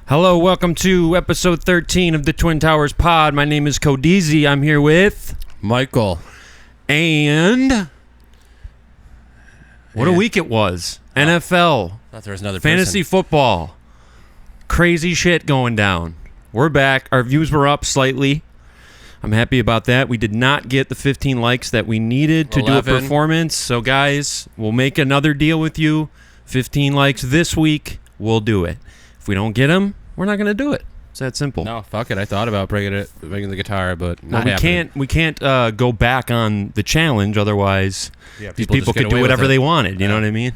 Hello, welcome to episode 13 of the Twin Towers Pod. My name is Codeezie. I'm here with Michael. And what a week it was. NFL. Thought there was another fantasy football. Crazy shit going down. We're back. Our views were up slightly. I'm happy about that. We did not get the 15 likes that we needed to 11. Do a performance. So guys, we'll make another deal with you. 15 likes this week. We'll do it. If we don't get them, we're not going to do it. It's that simple. No, fuck it. I thought about bringing the guitar, but not we can't go back on the challenge. Otherwise, these people could do whatever they wanted. You know what I mean?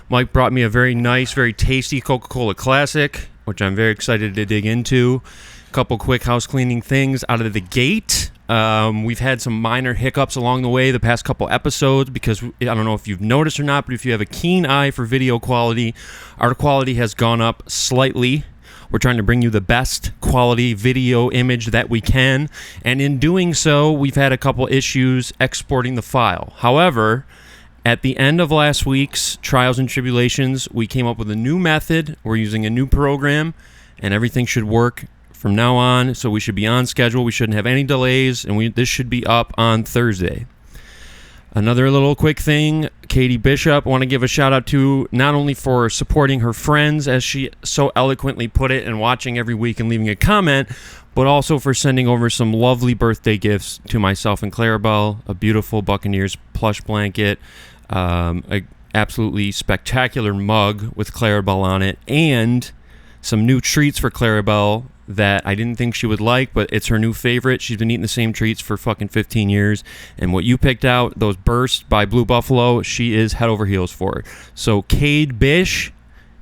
Mike brought me a very nice, very tasty Coca-Cola Classic, which I'm very excited to dig into. A couple quick house cleaning things out of the gate. We've had some minor hiccups along the way the past couple episodes because I don't know if you've noticed or not, but if you have a keen eye for video quality, our quality has gone up slightly. We're trying to bring you the best quality video image that we can, and in doing so, we've had a couple issues exporting the file. However, at the end of last week's Trials and Tribulations, we came up with a new method. We're using a new program, and everything should work from now on, so we should be on schedule. We shouldn't have any delays, and this should be up on Thursday. Another little quick thing, Katie Bishop, I want to give a shout out to not only for supporting her friends, as she so eloquently put it, and watching every week and leaving a comment, but also for sending over some lovely birthday gifts to myself and Clarabelle, a beautiful Buccaneers plush blanket, a absolutely spectacular mug with Clarabelle on it, and some new treats for Clarabelle that I didn't think she would like, but it's her new favorite. She's been eating the same treats for fucking 15 years. And what you picked out, those Bursts by Blue Buffalo, she is head over heels for it. So, Cade Bish,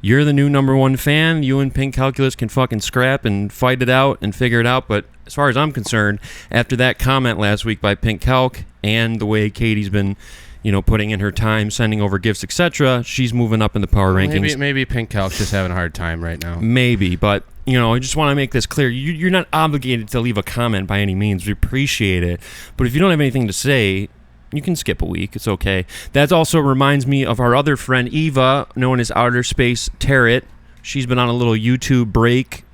you're the new #1 fan. You and Pink Calculus can fucking scrap and fight it out and figure it out. But as far as I'm concerned, after that comment last week by Pink Calc and the way Katie's been, putting in her time, sending over gifts, etc., she's moving up in the power rankings. Maybe Pink Calc's just having a hard time right now. Maybe, but I just want to make this clear. You're not obligated to leave a comment by any means. We appreciate it. But if you don't have anything to say, you can skip a week. It's okay. That also reminds me of our other friend, Eva, known as Outer Space Tarot. She's been on a little YouTube break.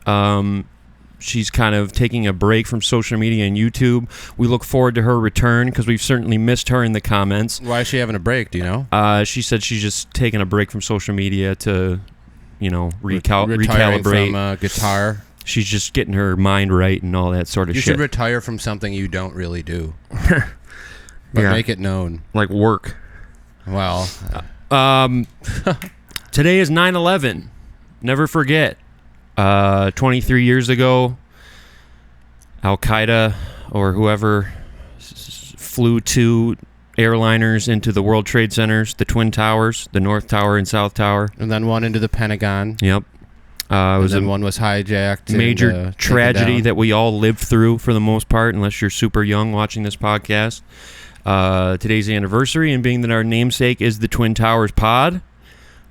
She's kind of taking a break from social media and YouTube. We look forward to her return because we've certainly missed her in the comments. Why is she having a break? Do you know? She said she's just taking a break from social media to recalibrate from guitar. She's just getting her mind right and all that sort of shit. You should retire from something you don't really do, but make it known, like work. Well, today is 9/11. Never forget. 23 years ago, Al Qaeda or whoever flew two airliners into the World Trade Centers, the Twin Towers, the North Tower and South Tower. And then one into the Pentagon. Yep. One was hijacked. Major tragedy that we all lived through for the most part, unless you're super young watching this podcast. Today's the anniversary, and being that our namesake is the Twin Towers Pod,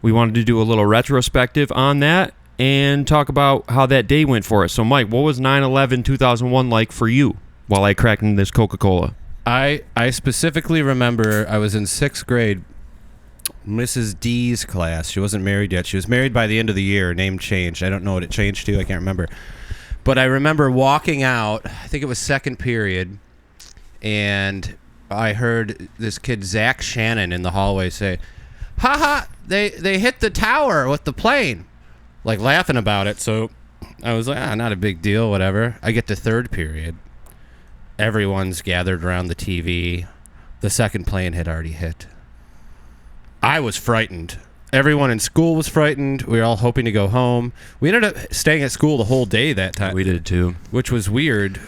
we wanted to do a little retrospective on that and talk about how that day went for us. So, Mike, what was 9/11/2001 like for you while I cracked into this Coca-Cola? I specifically remember I was in 6th grade, Mrs. D's class. She wasn't married yet. She was married by the end of the year. Name changed. I don't know what it changed to. I can't remember. But I remember walking out, I think it was second period, and I heard this kid, Zach Shannon, in the hallway say, "Ha ha, they hit the tower with the plane." Like laughing about it. So I was like, not a big deal, whatever. I get to third period. Everyone's gathered around the TV. The second plane had already hit. I was frightened. Everyone in school was frightened. We were all hoping to go home. We ended up staying at school the whole day that time. We did too. Which was weird.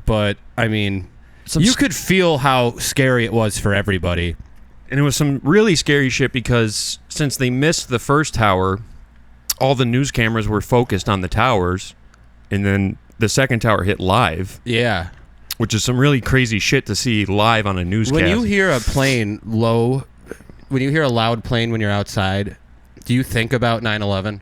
But, I mean, you could feel how scary it was for everybody. And it was some really scary shit because since they missed the first tower, all the news cameras were focused on the towers, and then the second tower hit live. Yeah. Which is some really crazy shit to see live on a newscast. When you hear a plane when you hear a loud plane when you're outside, do you think about 9/11?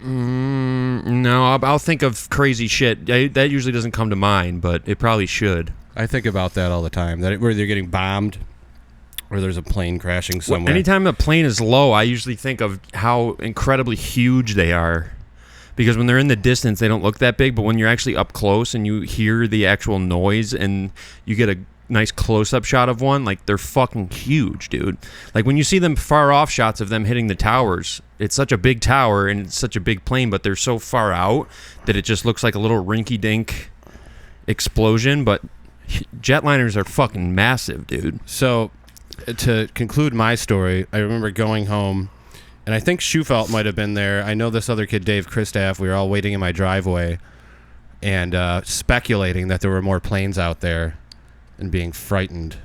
No, I'll think of crazy shit. That usually doesn't come to mind, but it probably should. I think about that all the time, where they're getting bombed or there's a plane crashing somewhere. Anytime a plane is low, I usually think of how incredibly huge they are. because when they're in the distance, they don't look that big. But when you're actually up close and you hear the actual noise and you get a nice close-up shot of one, like, they're fucking huge, dude. Like, when you see them far off shots of them hitting the towers, it's such a big tower and it's such a big plane, but they're so far out that it just looks like a little rinky-dink explosion. But jetliners are fucking massive, dude. So, to conclude my story, I remember going home, and I think Schufelt might have been there. I know this other kid, Dave Kristaff. We were all waiting in my driveway and speculating that there were more planes out there and being frightened.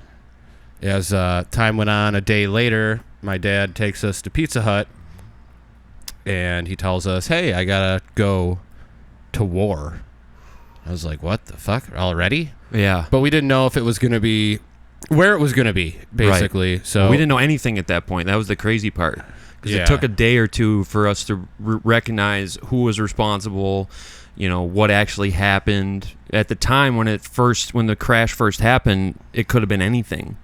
As time went on, a day later, my dad takes us to Pizza Hut, and he tells us, hey, I gotta go to war. I was like, what the fuck? Already? Yeah. But we didn't know if it was going to be, where it was going to be, basically. Right. So we didn't know anything at that point. That was the crazy part. Because it took a day or two for us to recognize who was responsible, you know, what actually happened. At the time when the crash first happened, it could have been anything.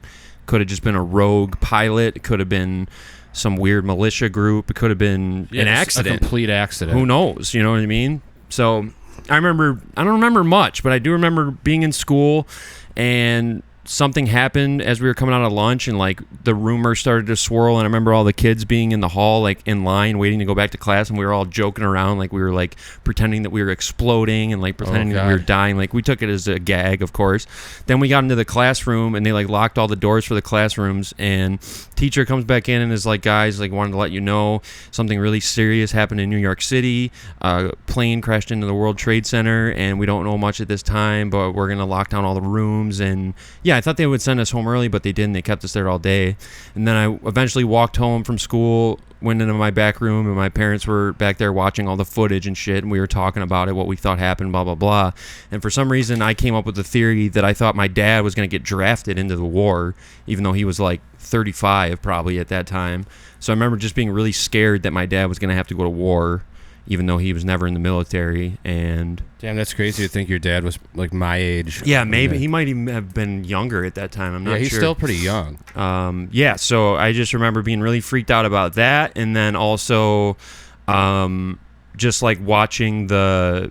Could have just been a rogue pilot. It could have been some weird militia group. It could have been an accident. A complete accident. Who knows? You know what I mean? So I don't remember much, but I do remember being in school and something happened as we were coming out of lunch, and like the rumors started to swirl, and I remember all the kids being in the hall, like in line waiting to go back to class, and we were all joking around, like we were like pretending that we were exploding and like pretending that we were dying. Like we took it as a gag, of course. Then we got into the classroom and they like locked all the doors for the classrooms, and teacher comes back in and is like, guys, like wanted to let you know something really serious happened in New York City. A plane crashed into the World Trade Center, and we don't know much at this time, but we're gonna lock down all the rooms. And yeah, I thought they would send us home early, but they didn't. They kept us there all day. And then I eventually walked home from school, went into my back room, and my parents were back there watching all the footage and shit, and we were talking about it, what we thought happened, blah, blah, blah. And for some reason, I came up with the theory that I thought my dad was going to get drafted into the war, even though he was like 35 probably at that time. So I remember just being really scared that my dad was going to have to go to war, even though he was never in the military. And damn, that's crazy to think your dad was like my age. Yeah, maybe he might even have been younger at that time. I'm not sure. Yeah, he's still pretty young. Yeah, so I just remember being really freaked out about that, and then also just like watching the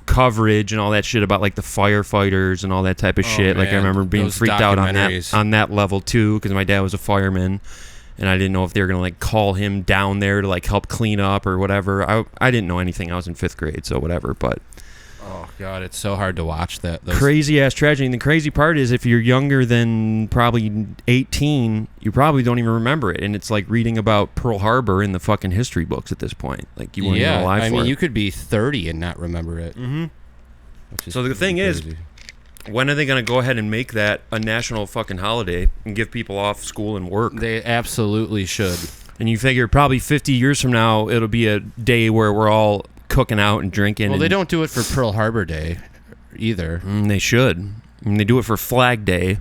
coverage and all that shit about like the firefighters and all that type of shit. Man. Like I remember being Those freaked out on that level too, because my dad was a fireman. And I didn't know if they were going to, like, call him down there to, like, help clean up or whatever. I didn't know anything. I was in 5th grade, so whatever. But oh, God, it's so hard to watch that. Crazy-ass tragedy. And the crazy part is if you're younger than probably 18, you probably don't even remember it. And it's like reading about Pearl Harbor in the fucking history books at this point. Like, you weren't even alive for it. I mean, you could be 30 and not remember it. Mm-hmm. So the thing is, when are they going to go ahead and make that a national fucking holiday and give people off school and work? They absolutely should. And you figure probably 50 years from now, it'll be a day where we're all cooking out and drinking. Well, they don't do it for Pearl Harbor Day either. They should. And they do it for Flag Day.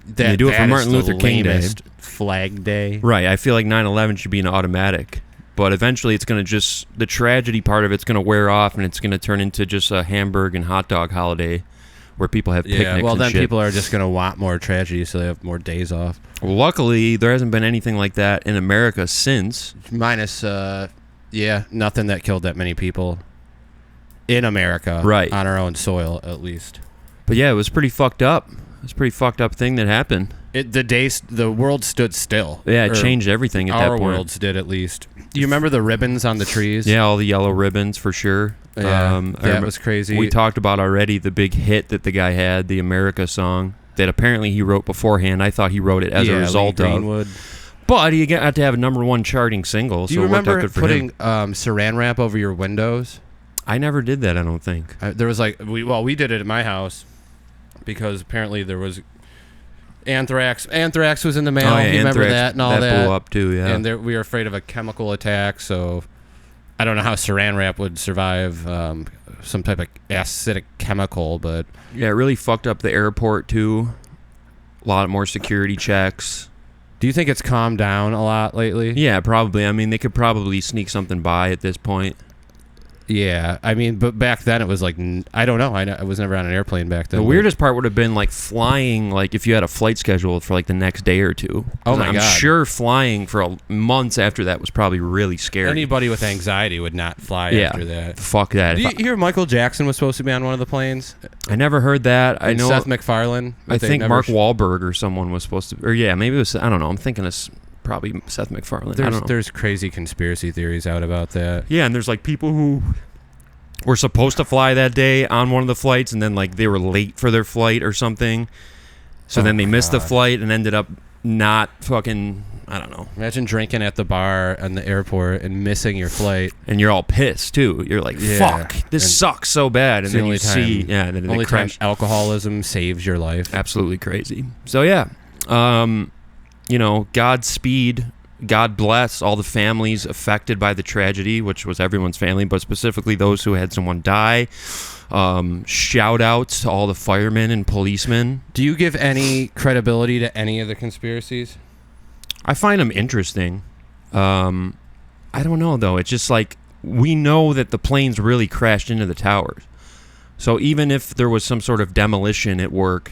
They do it for Martin Luther King Day. Flag Day. Right. I feel like 9/11 should be an automatic. But eventually it's going to the tragedy part of it's going to wear off, and it's going to turn into just a hamburger and hot dog holiday, where people have picnics. Yeah, well, then shit. People are just going to want more tragedy, so they have more days off. Well, luckily, there hasn't been anything like that in America since. Minus, nothing that killed that many people in America. Right. On our own soil, at least. But yeah, it was pretty fucked up. It was a pretty fucked up thing that happened. The world stood still. Yeah, it changed everything at that point. Our worlds did, at least. Do you remember the ribbons on the trees? Yeah, all the yellow ribbons, for sure. Yeah, that was crazy. We talked about already the big hit that the guy had, the America song, that apparently he wrote beforehand. I thought he wrote it as a result Lee Greenwood. But he got to have a #1 charting single. Do you remember putting saran wrap over your windows? I never did that, I don't think. There was we did it at my house because apparently there was anthrax. Anthrax was in the mail. Oh, yeah, you remember that and all that? That blew up too, yeah. And we were afraid of a chemical attack, so I don't know how saran wrap would survive some type of acidic chemical, but yeah, it really fucked up the airport too. A lot more security checks. Do you think it's calmed down a lot lately? Yeah, probably. I mean, they could probably sneak something by at this point. Yeah, I mean, but back then it was like, I don't know. I was never on an airplane back then. The weirdest part would have been like flying, like if you had a flight scheduled for like the next day or two. Oh my God. I'm sure flying for months after that was probably really scary. Anybody with anxiety would not fly after that. Fuck that. Do you hear Michael Jackson was supposed to be on one of the planes? I never heard that. I know Seth MacFarlane. I think Mark Wahlberg or someone was supposed to, or yeah, maybe it was. I don't know. I'm thinking it's probably Seth MacFarlane. I don't know. There's crazy conspiracy theories out about that. Yeah, and there's like people who were supposed to fly that day on one of the flights, and then like they were late for their flight or something. So then they missed the flight and ended up not fucking, I don't know. Imagine drinking at the bar in the airport and missing your flight. And you're all pissed too. You're like, fuck, this sucks so bad. And then you see, then only time alcoholism saves your life. Absolutely crazy. So yeah, Godspeed. God bless all the families affected by the tragedy, which was everyone's family, but specifically those who had someone die. Shout outs to all the firemen and policemen. Do you give any credibility to any of the conspiracies? I find them interesting. I don't know, though. It's just like, we know that the planes really crashed into the towers. So even if there was some sort of demolition at work,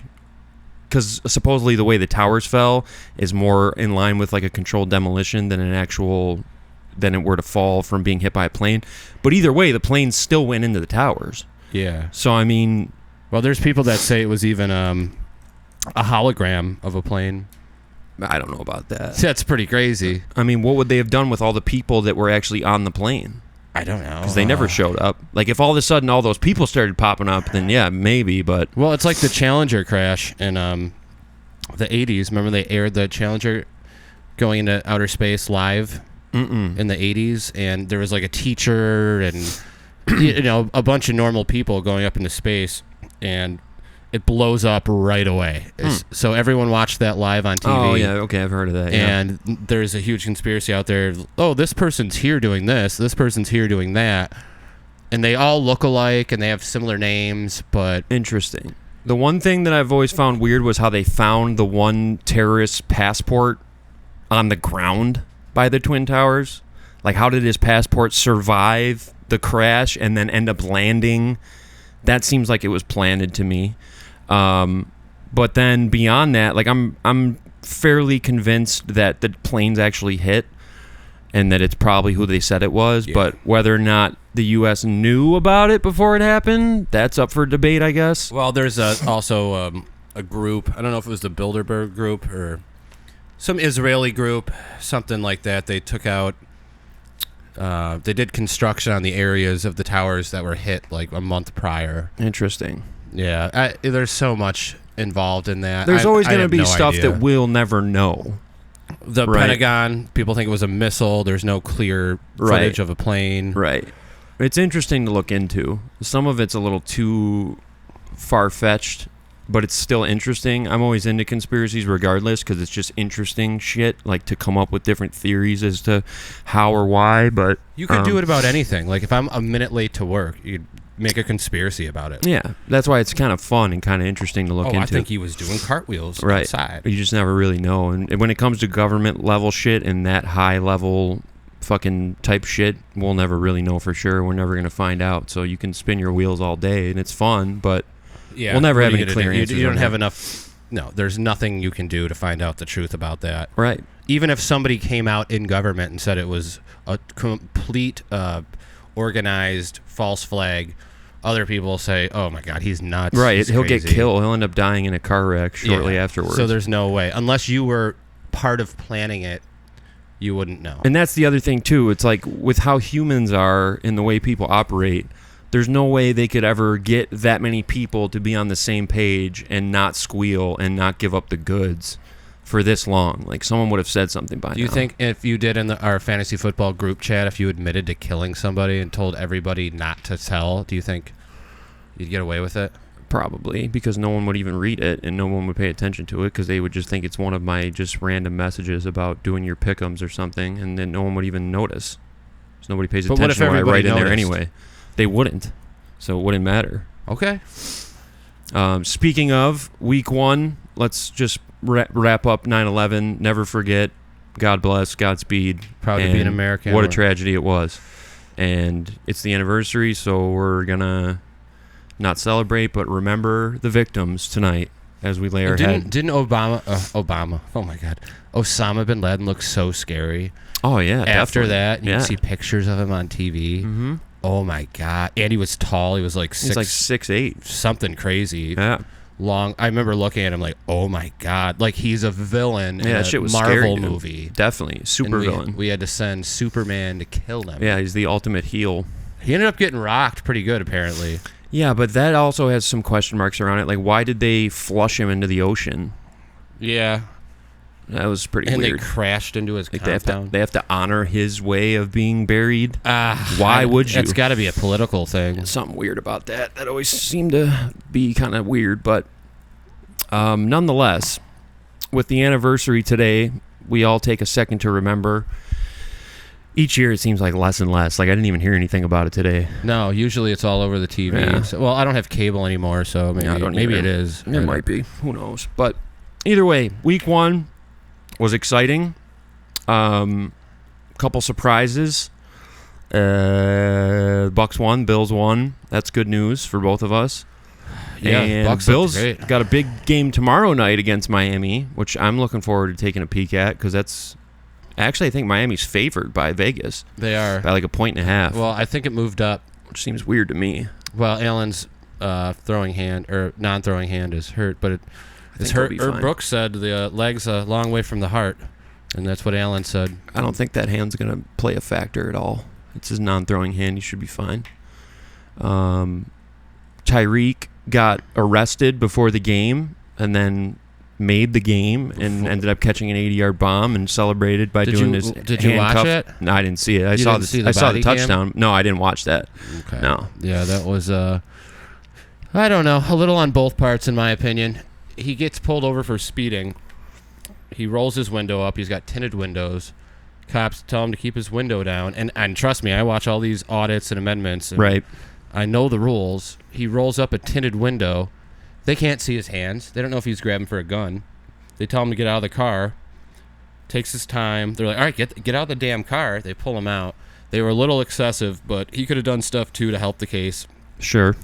because supposedly the way the towers fell is more in line with like a controlled demolition than than it were to fall from being hit by a plane. But either way, the planes still went into the towers. Yeah. So, I mean... Well, there's people that say it was even a hologram of a plane. I don't know about that. That's pretty crazy. I mean, what would they have done with all the people that were actually on the plane? I don't know. Because they never showed up. Like, if all of a sudden all those people started popping up, then yeah, maybe, but... Well, it's like the Challenger crash in the 80s. Remember they aired the Challenger going into outer space live in the 80s? And there was like a teacher and, a bunch of normal people going up into space, and it blows up right away. So everyone watched that live on TV. Oh, yeah, okay, I've heard of that. And there's a huge conspiracy out there. Oh, this person's here doing this. This person's here doing that. And they all look alike, and they have similar names, but... Interesting. The one thing that I've always found weird was how they found the one terrorist's passport on the ground by the Twin Towers. Like, how did his passport survive the crash and then end up landing? That seems like it was planted to me. But then beyond that, like I'm fairly convinced that the planes actually hit and that it's probably who they said it was. Yeah. But whether or not the U.S. knew about it before it happened, that's up for debate, I guess. Well, there's also a group. I don't know if it was the Bilderberg group or some Israeli group, something like that. They took out... they did construction on the areas of the towers that were hit like a month prior. Interesting. Yeah, there's so much involved in that. There's always going to be stuff that we'll never know. The Pentagon, people think it was a missile. There's no clear footage of a plane. Right. It's interesting to look into. Some of it's a little too far-fetched, but it's still interesting. I'm always into conspiracies regardless because it's just interesting shit, like to come up with different theories as to how or why. But you could do it about anything. Like if I'm a minute late to work, you'd make a conspiracy about it. Yeah, that's why it's kind of fun and kind of interesting to look into. I think he was doing cartwheels outside. You just never really know. And when it comes to government level shit and that high level fucking type shit, we'll never really know for sure. We're never going to find out. So you can spin your wheels all day and it's fun, but we'll never have any clear answers. You don't have enough. No, there's nothing you can do to find out the truth about that. Right. Even if somebody came out in government and said it was a complete organized false flag, other people say, oh my God, he's nuts. Right. He'll crazy. get killed. He'll end up dying in a car wreck shortly afterwards. So there's no way. Unless you were part of planning it, you wouldn't know. And that's the other thing, too. It's like with how humans are and the way people operate, there's no way they could ever get that many people to be on the same page and not squeal and not give up the goods for this long. Like, someone would have said something by now. Do you think if you did in our fantasy football group chat, if you admitted to killing somebody and told everybody not to tell, do you think you'd get away with it? Probably, because no one would even read it and no one would pay attention to it because they would just think it's one of my just random messages about doing your pick'ems or something, and then no one would even notice. So nobody pays attention to what I write in there anyway. They wouldn't, so it wouldn't matter. Okay. Speaking of week one, let's just wrap up 9/11. Never forget. God bless. Godspeed. Proud to be an American. What a tragedy it was. and it's the anniversary, so we're gonna not celebrate, but remember the victims tonight as we lay our head. Didn't Obama? Oh my God, Osama bin Laden look so scary. Oh yeah. After definitely. that, you can see pictures of him on TV. Mm-hmm. Oh my God, and he was tall. He was like He's like 6'8", something crazy. Yeah. Long. I remember looking at him like, oh my God, like he's a villain in that a shit was Marvel scary, movie. Definitely super villain. We had to send Superman to kill him. Yeah, he's the ultimate heel. He ended up getting rocked pretty good, apparently. Yeah, but that also has some question marks around it. Like, why did they flush him into the ocean? Yeah, that was pretty weird. And they crashed crashed into his compound. They have to honor his way of being buried. Why would you? It's got to be a political thing. Something weird about that. That always seemed to be kind of weird, but nonetheless, with the anniversary today, we all take a second to remember. Each year, it seems like less and less. Like, I didn't even hear anything about it today. No, usually it's all over the TV. Yeah. So, well, I don't have cable anymore, so maybe it is. It might be. Who knows? But either way, week 1 was exciting. Couple surprises. Bucks won. Bills won. That's good news for both of us. Yeah, and Bucks Bills great. Got a big game tomorrow night against Miami, which I'm looking forward to taking a peek at because that's... Actually, I think Miami's favored by Vegas. They are. By like 1.5. Well, I think it moved up. Which seems weird to me. Well, Allen's throwing hand, or non-throwing hand is hurt, but it's hurt. Herb Brooks said the leg's a long way from the heart, and that's what Allen said. I don't think that hand's going to play a factor at all. It's his non-throwing hand. He should be fine. Tyreek got arrested before the game, and then made the game and ended up catching an 80-yard bomb and celebrated by doing his handcuff. Did you watch it? No, I didn't see it. I saw the touchdown. No, I didn't watch that. Okay. No. Yeah, that was I don't know, a little on both parts in my opinion. He gets pulled over for speeding. He rolls his window up. He's got tinted windows. Cops tell him to keep his window down. And trust me, I watch all these audits and amendments. And right. I know the rules. He rolls up a tinted window. They can't see his hands. They don't know if he's grabbing for a gun. They tell him to get out of the car. Takes his time. They're like, all right, get out of the damn car. They pull him out. They were a little excessive, but he could have done stuff, too, to help the case. Sure.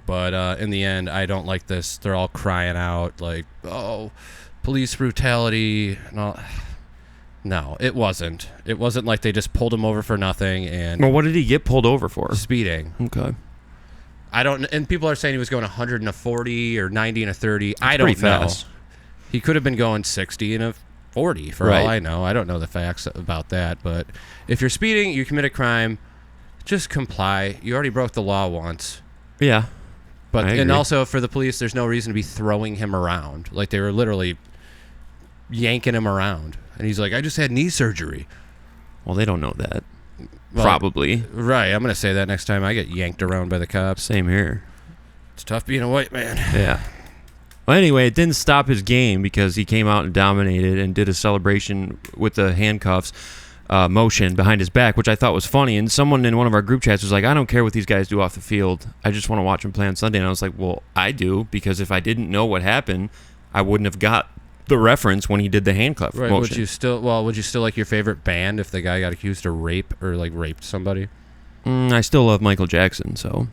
But in the end, I don't like this. They're all crying out, like, oh, police brutality. No, it wasn't. It wasn't like they just pulled him over for nothing. And well, what did he get pulled over for? Speeding. Okay. I don't, and people are saying he was going 100 and a 40 or 90 and a 30. That's I don't know. Fast. He could have been going 60 and a 40 for all I know. I don't know the facts about that, but if you're speeding, you commit a crime, just comply. You already broke the law once. Yeah. But and also for the police, there's no reason to be throwing him around. Like they were literally yanking him around, and he's like, "I just had knee surgery." Well, they don't know that. Well, probably. Right. I'm going to say that next time I get yanked around by the cops. Same here. It's tough being a white man. Yeah. Well, anyway, it didn't stop his game because he came out and dominated and did a celebration with the handcuffs motion behind his back, which I thought was funny. And someone in one of our group chats was like, I don't care what these guys do off the field. I just want to watch them play on Sunday. And I was like, well, I do, because if I didn't know what happened, I wouldn't have got the reference when he did the handcuff motion. Would you still like your favorite band if the guy got accused of rape or like raped somebody? I still love Michael Jackson, so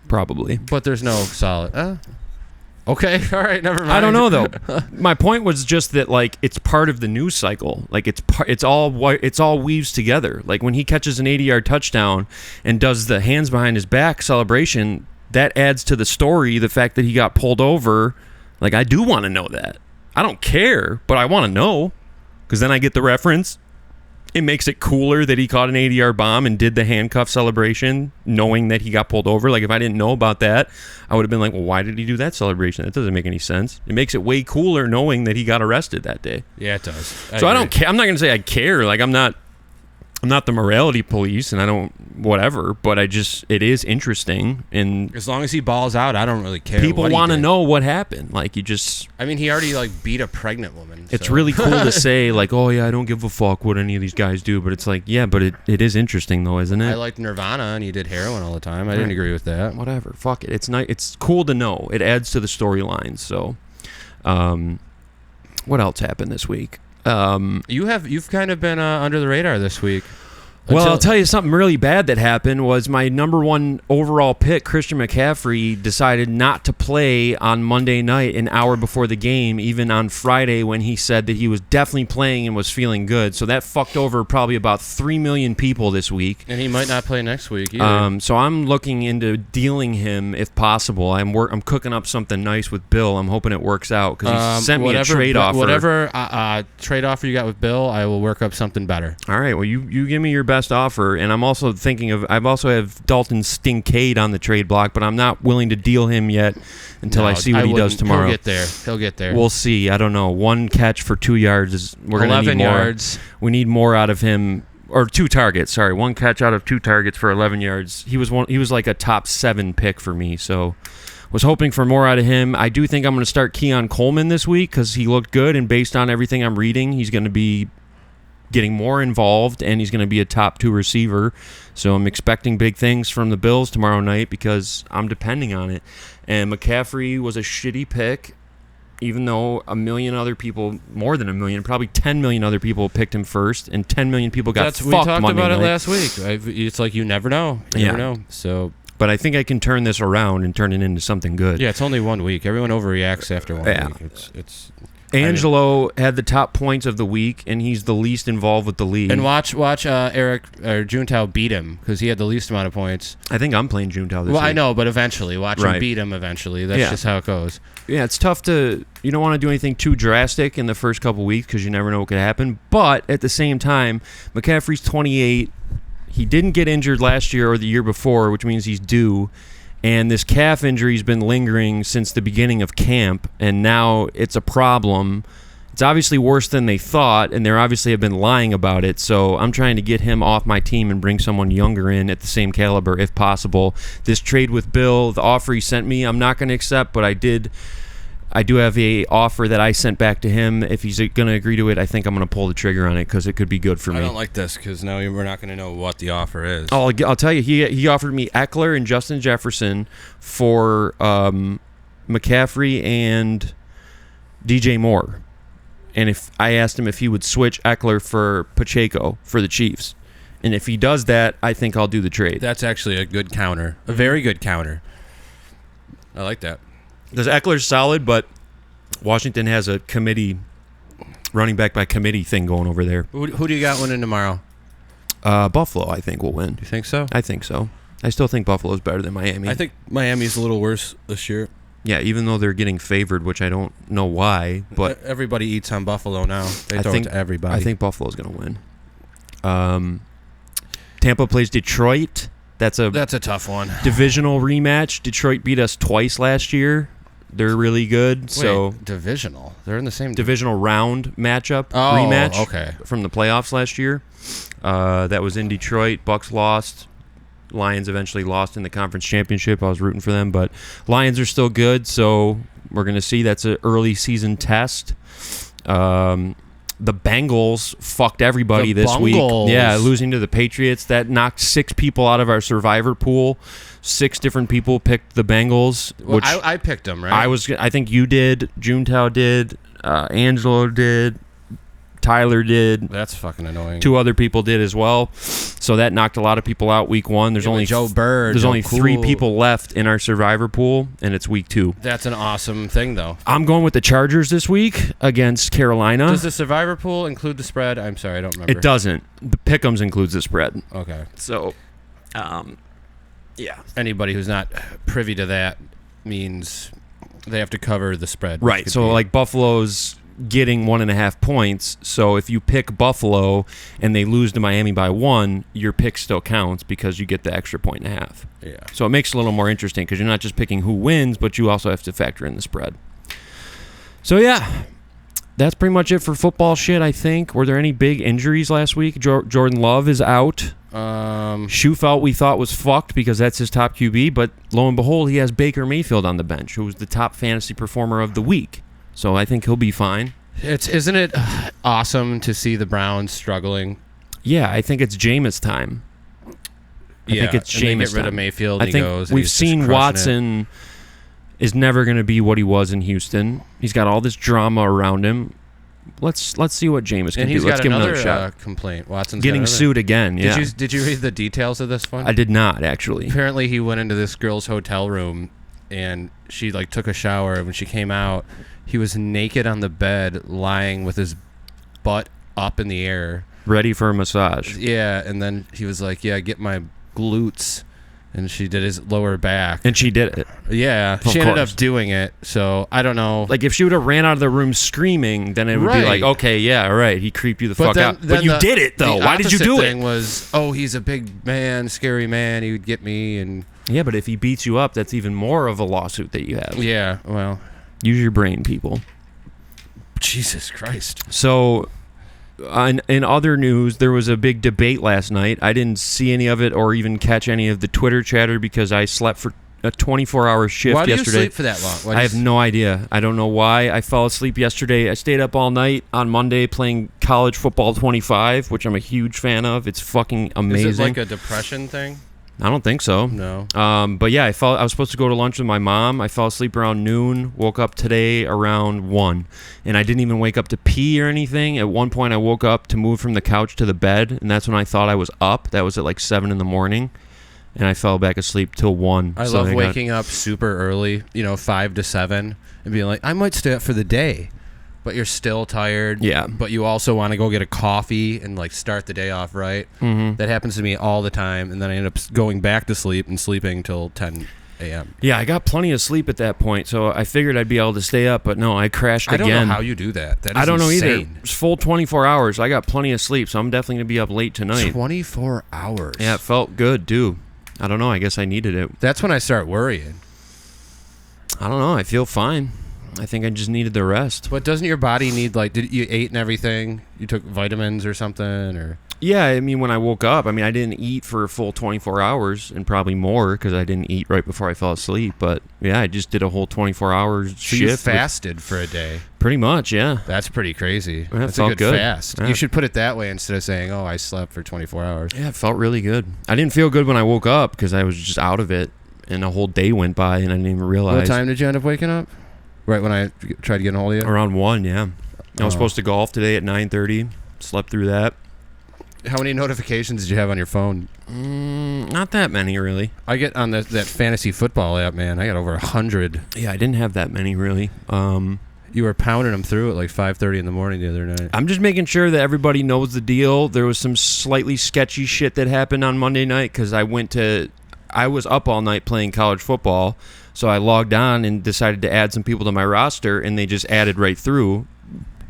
probably. But there's no solid. Okay, all right, never mind. I don't know though. My point was just that like it's part of the news cycle. Like it's all weaves together. Like when he catches an 80-yard touchdown and does the hands behind his back celebration, that adds to the story. The fact that he got pulled over, like I do want to know that. I don't care, but I want to know, because then I get the reference. It makes it cooler that he caught an 80-yard bomb and did the handcuff celebration knowing that he got pulled over. Like, if I didn't know about that, I would have been like, well, why did he do that celebration? That doesn't make any sense. It makes it way cooler knowing that he got arrested that day. Yeah, it does. I don't care. I'm not going to say I care. Like, I'm not the morality police, and I don't whatever, but it is interesting. And as long as he balls out, I don't really care. People want to know what happened. Like, I mean, he already like beat a pregnant woman. It's really cool to say like, oh yeah, I don't give a fuck what any of these guys do, but it's like, yeah, but it is interesting though, isn't it? I liked Nirvana and he did heroin all the time. I didn't agree with that. Whatever, fuck it. It's nice. It's cool to know. It adds to the storylines. So, what else happened this week? You've kind of been under the radar this week. Well, I'll tell you something really bad that happened was my number one overall pick, Christian McCaffrey, decided not to play on Monday night an hour before the game, even on Friday when he said that he was definitely playing and was feeling good. So that fucked over probably about 3 million people this week. And he might not play next week either. So I'm looking into dealing him if possible. I'm cooking up something nice with Bill. I'm hoping it works out because he sent me a trade offer. Whatever trade offer you got with Bill, I will work up something better. All right. Well, you give me your best offer, and I'm also thinking of. I also have Dalton Stinkade on the trade block, but I'm not willing to deal him yet until I see what he does tomorrow. He'll get there. We'll see. I don't know. 1 catch for 2 yards is we're going to need more. 11 yards. We need more out of him. Or 2 targets. Sorry, 1 catch out of 2 targets for 11 yards. He was like a top 7 pick for me. So was hoping for more out of him. I do think I'm going to start Keon Coleman this week because he looked good, and based on everything I'm reading, he's going to be getting more involved, and he's going to be a top 2 receiver. So I'm expecting big things from the Bills tomorrow night because I'm depending on it. And McCaffrey was a shitty pick, even though a million other people, more than a million, probably 10 million other people picked him first, and 10 million people got fucked Monday night. We talked about it last week. It's like you never know. You never know. So... But I think I can turn this around and turn it into something good. Yeah, it's only 1 week. Everyone overreacts after 1 week. It's Angelo had the top points of the week, and he's the least involved with the league. And watch Eric or Juntao beat him because he had the least amount of points. I think I'm playing Juntao this week. Well, I know, but eventually. Watch him beat him eventually. That's just how it goes. Yeah, it's tough to... You don't want to do anything too drastic in the first couple weeks because you never know what could happen. But at the same time, McCaffrey's 28. He didn't get injured last year or the year before, which means he's due. And this calf injury's been lingering since the beginning of camp, and now it's a problem. It's obviously worse than they thought, and they obviously have been lying about it. So I'm trying to get him off my team and bring someone younger in at the same caliber if possible. This trade with Bill, the offer he sent me, I'm not going to accept, but I do have a offer that I sent back to him. If he's going to agree to it, I think I'm going to pull the trigger on it because it could be good for me. I don't like this because now we're not going to know what the offer is. I'll tell you, he offered me Eckler and Justin Jefferson for McCaffrey and DJ Moore. And if I asked him if he would switch Eckler for Pacheco for the Chiefs. And if he does that, I think I'll do the trade. That's actually a good counter. A very good counter. I like that. Because Eckler's solid, but Washington has a running back by committee thing going over there. Who do you got winning tomorrow? Buffalo, I think, will win. Do you think so? I think so. I still think Buffalo's better than Miami. I think Miami's a little worse this year. Yeah, even though they're getting favored, which I don't know why, but everybody eats on Buffalo now. They throw it to everybody. I think Buffalo's going to win. Tampa plays Detroit. That's a tough one. Divisional rematch. Detroit beat us twice last year. They're really good. Divisional. They're in the same divisional round matchup rematch from the playoffs last year. That was in Detroit. Bucks lost. Lions eventually lost in the conference championship. I was rooting for them, but Lions are still good, so we're going to see. That's an early season test. The Bengals fucked everybody this week. Yeah, losing to the Patriots. That knocked 6 people out of our survivor pool. 6 different people picked the Bengals. Well, I picked them, right? I think you did. Juntao did. Angelo did. Tyler did. That's fucking annoying. 2 other people did as well. So that knocked a lot of people out week 1. There's only Joe Bird. There's only 3 people left in our survivor pool, and it's week 2. That's an awesome thing, though. I'm going with the Chargers this week against Carolina. Does the survivor pool include the spread? I'm sorry, I don't remember. It doesn't. The Pick'ems includes the spread. Okay. So, yeah. Anybody who's not privy to that means they have to cover the spread. Right. So, like Buffalo's getting 1.5 points. So if you pick Buffalo and they lose to Miami by 1, your pick still counts because you get the extra 1.5. Yeah. So it makes it a little more interesting because you're not just picking who wins, but you also have to factor in the spread. So yeah, that's pretty much it for football shit, I think. Were there any big injuries last week? Jordan Love is out. Schufelt we thought was fucked because that's his top QB, but lo and behold, he has Baker Mayfield on the bench, who was the top fantasy performer of the week. So I think he'll be fine. Isn't it awesome to see the Browns struggling? Yeah, I think it's Jameis time. I think it's Jameis time. They get rid of Mayfield. I think we've seen Watson is never going to be what he was in Houston. He's got all this drama around him. let's see what Jameis can and do. He's Let's got give him another another shot. Complaint. Watson's getting sued again. Yeah. Did you read the details of this one? I did not actually. Apparently, he went into this girl's hotel room, and she like took a shower. And when she came out, he was naked on the bed, lying with his butt up in the air, ready for a massage. Yeah, and then he was like, "Yeah, get my glutes." And she did his lower back. And she did it. Yeah. She ended up doing it. So, I don't know. Like, if she would have ran out of the room screaming, then it would be like, okay, yeah, all right, he creeped you the fuck out. But you did it, though. Why did you do it? The thing was, oh, he's a big man, scary man. He would get me. And yeah, but if he beats you up, that's even more of a lawsuit that you have. Yeah, well. Use your brain, people. Jesus Christ. So... In other news, there was a big debate last night. I didn't see any of it or even catch any of the Twitter chatter because I slept for a 24-hour shift yesterday. Why do you sleep for that long? I have no idea. I don't know why. I fell asleep yesterday. I stayed up all night on Monday playing College Football 25, which I'm a huge fan of. It's fucking amazing. Is it like a depression thing? I don't think so. No. But yeah, I was supposed to go to lunch with my mom. I fell asleep around noon, woke up today around 1. And I didn't even wake up to pee or anything. At one point, I woke up to move from the couch to the bed, and that's when I thought I was up. That was at like 7 in the morning. And I fell back asleep till 1. I love waking up super early, 5 to 7, and being like, I might stay up for the day. But you're still tired. Yeah. But you also want to go get a coffee and like start the day off right. Mm-hmm. That happens to me all the time, and then I end up going back to sleep and sleeping till 10 a.m. Yeah, I got plenty of sleep at that point, so I figured I'd be able to stay up. But no, I crashed again. I don't know how you do that. That is I don't know insane. either. It's full 24 hours. I got plenty of sleep, so I'm definitely gonna be up late tonight. 24 hours. Yeah, it felt good too. I don't know. I guess I needed it. That's when I start worrying. I don't know. I feel fine. I think I just needed the rest. But doesn't your body need, like, did you ate and everything? You took vitamins or something? Or Yeah, I mean, when I woke up, I didn't eat for a full 24 hours and probably more because I didn't eat right before I fell asleep. But yeah, I just did a whole 24 hours shift. So you fasted for a day? Pretty much, yeah. That's pretty crazy. That's a good fast. Yeah. You should put it that way instead of saying, oh, I slept for 24 hours. Yeah, it felt really good. I didn't feel good when I woke up because I was just out of it. And a whole day went by and I didn't even realize. What time did you end up waking up? Right when I tried to get a hold of you? Around 1, yeah. I was supposed to golf today at 9:30. Slept through that. How many notifications did you have on your phone? Not that many, really. I get on that fantasy football app, man. I got over 100. Yeah, I didn't have that many, really. You were pounding them through at like 5:30 in the morning the other night. I'm just making sure that everybody knows the deal. There was some slightly sketchy shit that happened on Monday night because I was up all night playing college football. So I logged on and decided to add some people to my roster, and they just added right through.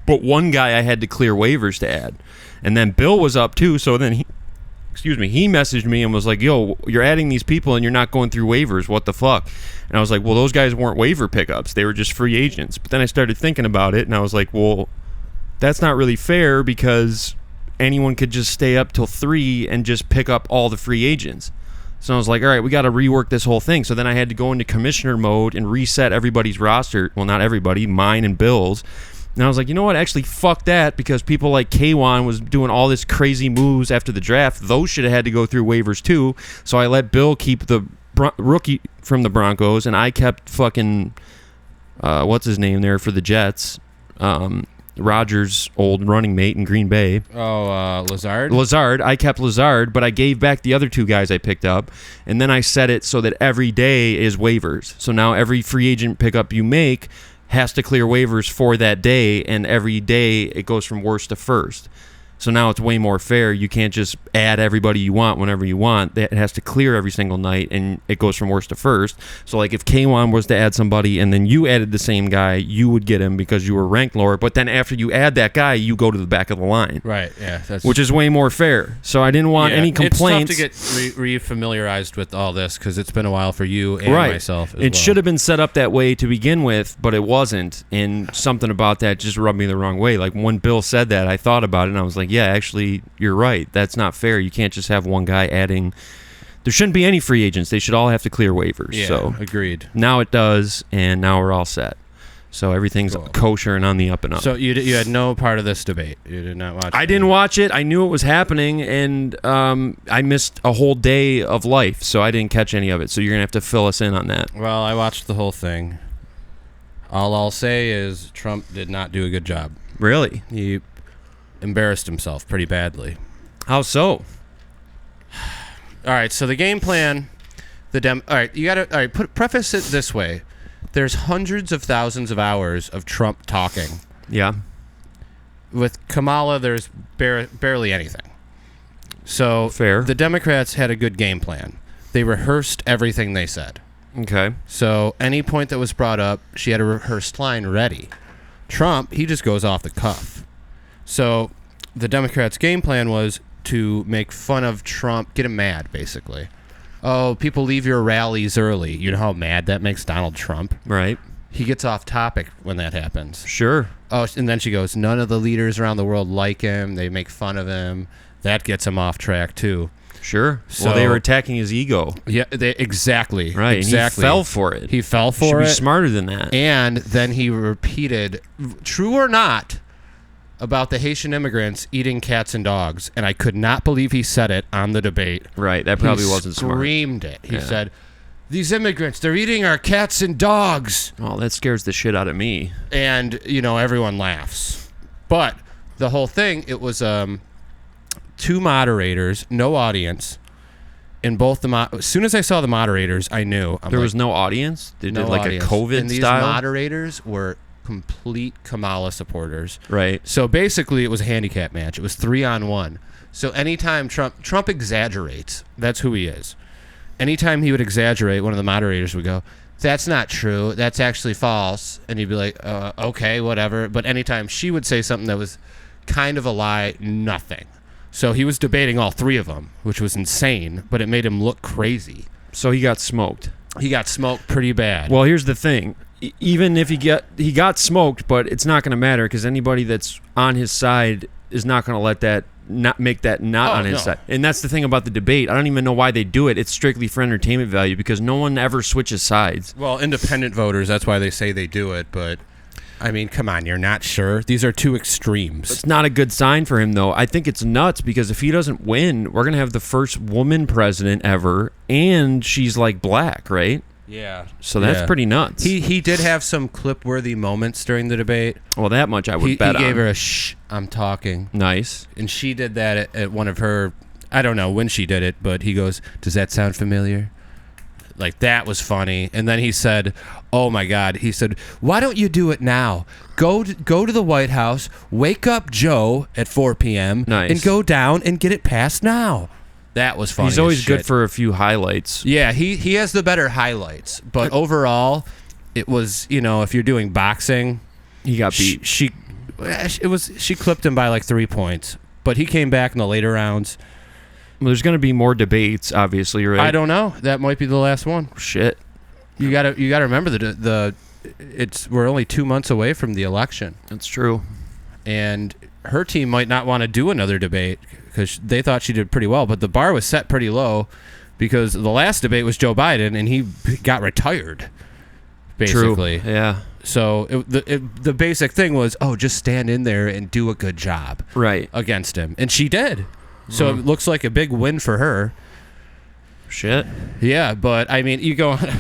But one guy I had to clear waivers to add. And then Bill was up too, so then he messaged me and was like, yo, you're adding these people and you're not going through waivers. What the fuck? And I was like, well, those guys weren't waiver pickups. They were just free agents. But then I started thinking about it, and I was like, well, that's not really fair because anyone could just stay up till 3 and just pick up all the free agents. So I was like, all right, we got to rework this whole thing. So then I had to go into commissioner mode and reset everybody's roster. Well, not everybody, mine and Bill's. And I was like, you know what? Actually, fuck that, because people like K1 was doing all this crazy moves after the draft. Those should have had to go through waivers too. So I let Bill keep the rookie from the Broncos, and I kept fucking, what's his name there for the Jets? Rodgers' old running mate in Green Bay. Oh, Lazard? Lazard. I kept Lazard, but I gave back the other 2 guys I picked up, and then I set it so that every day is waivers. So now every free agent pickup you make has to clear waivers for that day, and every day it goes from worst to first. So now it's way more fair. You can't just add everybody you want whenever you want. It has to clear every single night, and it goes from worst to first. So like if K1 was to add somebody and then you added the same guy, you would get him because you were ranked lower. But then after you add that guy, you go to the back of the line. Right, yeah. Which is way more fair. So I didn't want any complaints. It's tough to get re-familiarized with all this because it's been a while for you and myself as It should have been set up that way to begin with, but it wasn't. And something about that just rubbed me the wrong way. Like when Bill said that, I thought about it and I was like, yeah, actually, you're right. That's not fair. You can't just have one guy adding. There shouldn't be any free agents. They should all have to clear waivers. Yeah, so agreed. Now it does, and now we're all set. So everything's kosher and on the up and up. So you had no part of this debate. You did not watch it. I didn't watch it. I knew it was happening, and I missed a whole day of life, so I didn't catch any of it. So you're going to have to fill us in on that. Well, I watched the whole thing. All I'll say is Trump did not do a good job. Really? He embarrassed himself pretty badly. How so? All right, so the game plan, all right, you got to preface it this way. There's hundreds of thousands of hours of Trump talking. Yeah. With Kamala, there's barely anything. So fair. The Democrats had a good game plan. They rehearsed everything they said. Okay. So any point that was brought up, she had a rehearsed line ready. Trump, he just goes off the cuff. So the Democrats' game plan was to make fun of Trump, get him mad, basically. Oh, people leave your rallies early. You know how mad that makes Donald Trump? Right. He gets off topic when that happens. Sure. Oh, and then she goes, none of the leaders around the world like him. They make fun of him. That gets him off track, too. Sure. So, well, they were attacking his ego. Yeah, exactly. Right. Exactly. And he fell for it. He fell for Should it. be smarter than that. And then he repeated, true or not, about the Haitian immigrants eating cats and dogs. And I could not believe he said it on the debate. Right. That probably wasn't smart. He screamed it. He said, these immigrants, they're eating our cats and dogs. Oh, that scares the shit out of me. And, everyone laughs. But the whole thing, it was two moderators, no audience. In both as soon as I saw the moderators, I knew. There was no audience? They did like audience. a COVID and these style? moderators were complete Kamala supporters. Right. So basically it was a handicap match. It was 3-on-1. So anytime Trump exaggerates, that's who he is. Anytime he would exaggerate, one of the moderators would go, that's not true. That's actually false. And he'd be like, okay, whatever. But anytime she would say something that was kind of a lie, nothing. So he was debating all three of them, which was insane, but it made him look crazy. So he got smoked. He got smoked pretty bad. Well, here's the thing. Even if he got smoked, but it's not going to matter because anybody that's on his side is not going to let that not make that on his side. And that's the thing about the debate. I don't even know why they do it. It's strictly for entertainment value because no one ever switches sides. Well, independent voters, that's why they say they do it, but I mean, come on, you're not sure? These are two extremes. It's not a good sign for him, though. I think it's nuts because if he doesn't win, we're going to have the first woman president ever, and she's like black, right? Yeah. So that's pretty nuts. He did have some clip-worthy moments during the debate. Well, that much I would bet on. He gave her a shh, I'm talking. Nice. And she did that at one of her, I don't know when she did it, but he goes, does that sound familiar? Like, that was funny. And then he said, oh, my God. He said, why don't you do it now? Go to the White House, wake up Joe at 4 p.m., and go down and get it passed now. That was funny. He's always good for a few highlights. Yeah, he has the better highlights. But overall, it was, if you're doing boxing, he got beat. She clipped him by like 3 points. But he came back in the later rounds. Well, there's going to be more debates, obviously, right? I don't know. That might be the last one. Shit. You gotta remember we're only 2 months away from the election. That's true. And her team might not want to do another debate because they thought she did pretty well, but the bar was set pretty low because the last debate was Joe Biden and he got retired, basically. True. Yeah. So the basic thing was, just stand in there and do a good job, right, against him, and she did. So it looks like a big win for her. Shit. Yeah, but I mean,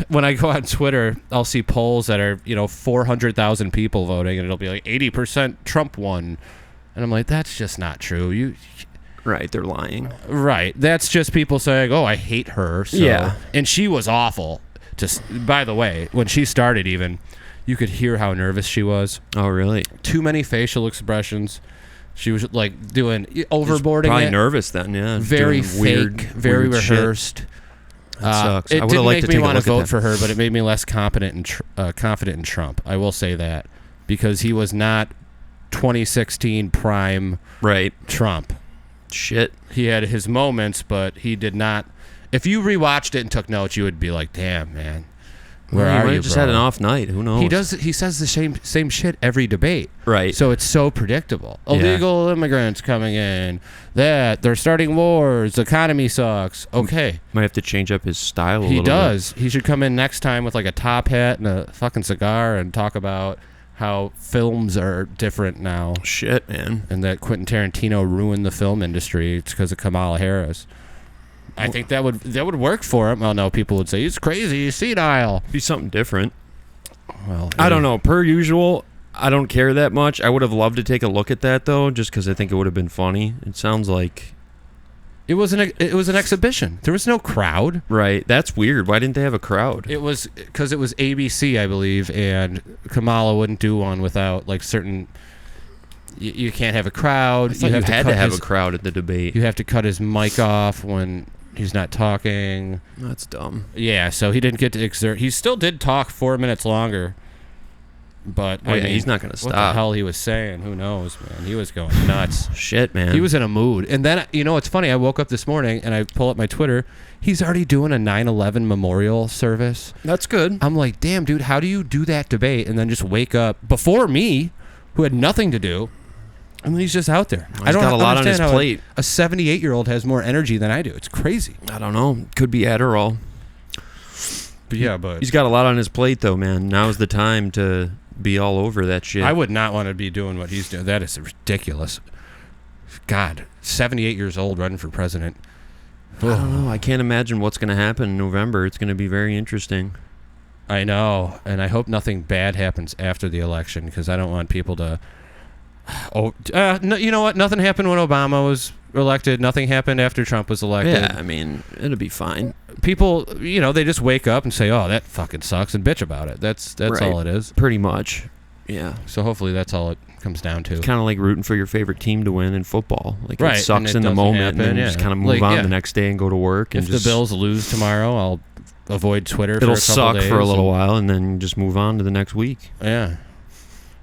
when I go on Twitter, I'll see polls that are 400,000 people voting, and it'll be like 80% Trump won, and I'm like, that's just not true. Right, they're lying. Right, that's just people saying, "Oh, I hate her." So. Yeah, and she was awful. By the way, when she started, even you could hear how nervous she was. Oh, really? Too many facial expressions. She was like doing overboarding. Probably nervous then, yeah. Very fake, weird, very rehearsed. That sucks. It didn't make me want to vote for her, but it made me less confident in Trump. I will say that because he was not 2016 prime Trump. Shit. He had his moments, but he did not. If you rewatched it and took notes, you would be like, "Damn, man, where are you?" Just had an off night. Who knows? He says the same shit every debate. Right. So it's so predictable. Illegal immigrants coming in. That they're starting wars. The economy sucks. Okay. Might have to change up his style a little bit. He does. He should come in next time with like a top hat and a fucking cigar and talk about how films are different now. Shit, man. And that Quentin Tarantino ruined the film industry. It's because of Kamala Harris. I think that would work for him. Well, no, people would say he's crazy, he's senile. Be something different. Well, I don't know. Per usual, I don't care that much. I would have loved to take a look at that, though, just because I think it would have been funny. It sounds like... It was an exhibition. There was no crowd. Right. That's weird. Why didn't they have a crowd? It was because it was ABC, I believe, and Kamala wouldn't do one without, like, certain... You can't have a crowd. I thought you had to have a crowd at the debate. You have to cut his mic off when he's not talking. That's dumb. Yeah, so he didn't get to exert... He still did talk 4 minutes longer. But I mean, he's not going to stop. What the hell he was saying, who knows, man. He was going nuts. Shit, man. He was in a mood. And then, you know, it's funny. I woke up this morning and I pull up my Twitter. He's already doing a 9/11 memorial service. That's good. I'm like, damn, dude, how do you do that debate and then just wake up before me, who had nothing to do, and then he's just out there? Well, he's got a lot on his plate. A 78-year-old has more energy than I do. It's crazy. I don't know. Could be Adderall. But yeah, but... He's got a lot on his plate, though, man. Now's the time to... be all over that shit. I would not want to be doing what he's doing. That is ridiculous. God, 78 years old running for president. I don't know. I can't imagine what's going to happen in November. It's going to be very interesting. I know, and I hope nothing bad happens after the election because I don't want people to... no, you know what? Nothing happened when Obama was elected. Nothing happened after Trump was elected. Yeah, I mean, it'll be fine. People, you know, they just wake up and say, "Oh, that fucking sucks," and bitch about it. That's right. All it is. Pretty much. Yeah. So hopefully that's all it comes down to. It's kind of like rooting for your favorite team to win in football. Like right. It sucks in the moment, and then you just kind of move on the next day and go to work. And if the Bills lose tomorrow, I'll avoid Twitter for a couple days. It'll suck for a little while, and then just move on to the next week. Yeah.